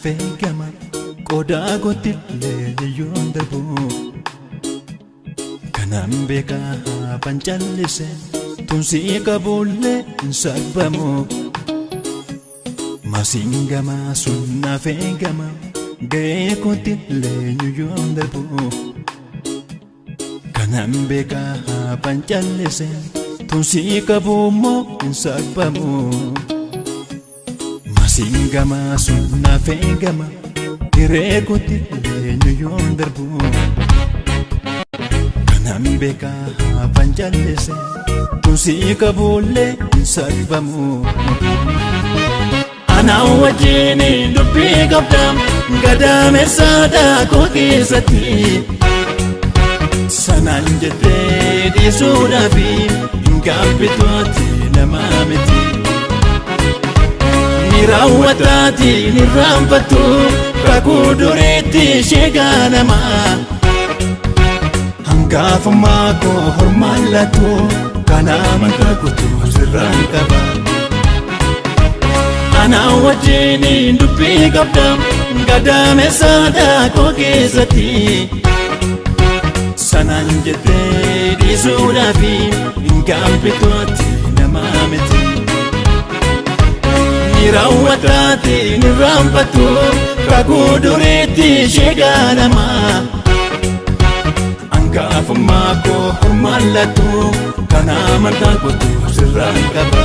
Fengama koda gotille yon darbu kanam beka panchalise tunsi kabulle sabbamu masingama sunna fengama ge gotille yon darbu kanam beka panchalise tunsi kabumo sabbamu Singama sunna fengama irekuti lenyon darbu kanam beka panjalese tusi kabulle sabbamu ana wajini dubbi qabdam gadame sada kokisati sananjete di sudafi ingabitwati namameti Nirawatati nirampatu kakuduriti shiganama Hangafumako hormalatu kanaman kakutu sirrankaba Ana wajini dubbi qabdam gadame sada kokisati Sananjete di sudafi ingambituati namameti Nirawatati nirampatu kakuduriti shiganama Angafumako hormalatu kanaman kakutu sirrankaba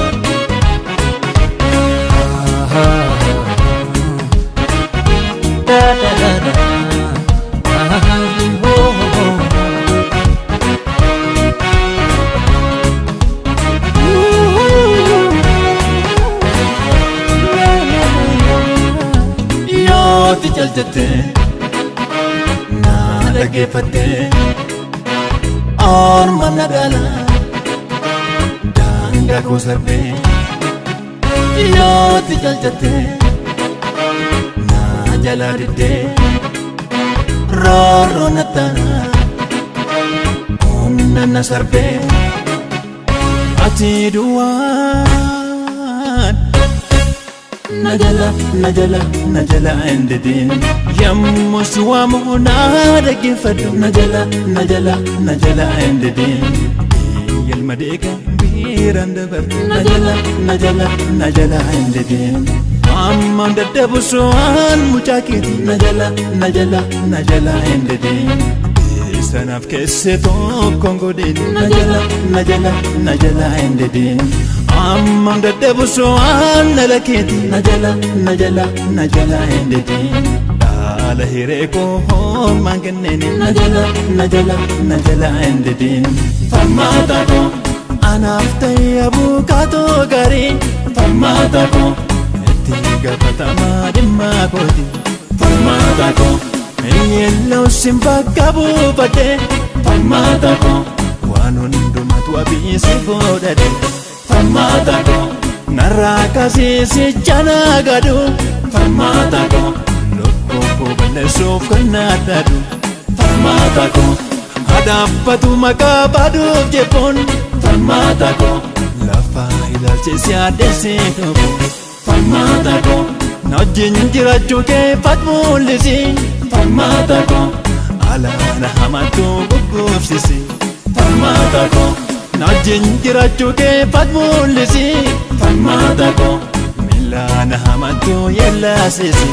Jalte na lage fate aur manadala danga ko sarbe yo jalte na jala dide ro natana onna na sarbe ati duwan najala endedin yammuswamu nadagi fadu najala endedin yalmadeka biranda bardu najala endedin amma dadabuswan muchakiti najala endedin sanaf keseto kongodin najala endedin Amma dadabuswan nalaketi najala endedin Dala hireko mangenneni najala endedin Farmata ko anaftayabu kato gari Farmata ko etiga patama dimma koti Farmata ko yellow simba kabu pate Farmata ko wanundumatu abisi bodade Farmata ko narakasi si jana gadu Farmata ko lokko balesuf kanatadu Farmata ko hadapatu makabadu jepon Farmata ko lafa ilaalchi si adesi dobo Farmata ko najinjira chuke fatmulisi Farmata ko alana hamatu gugufsisi Farmata ko najinjira chuke fatmulisi Farmata ko milana hamatu yellasisi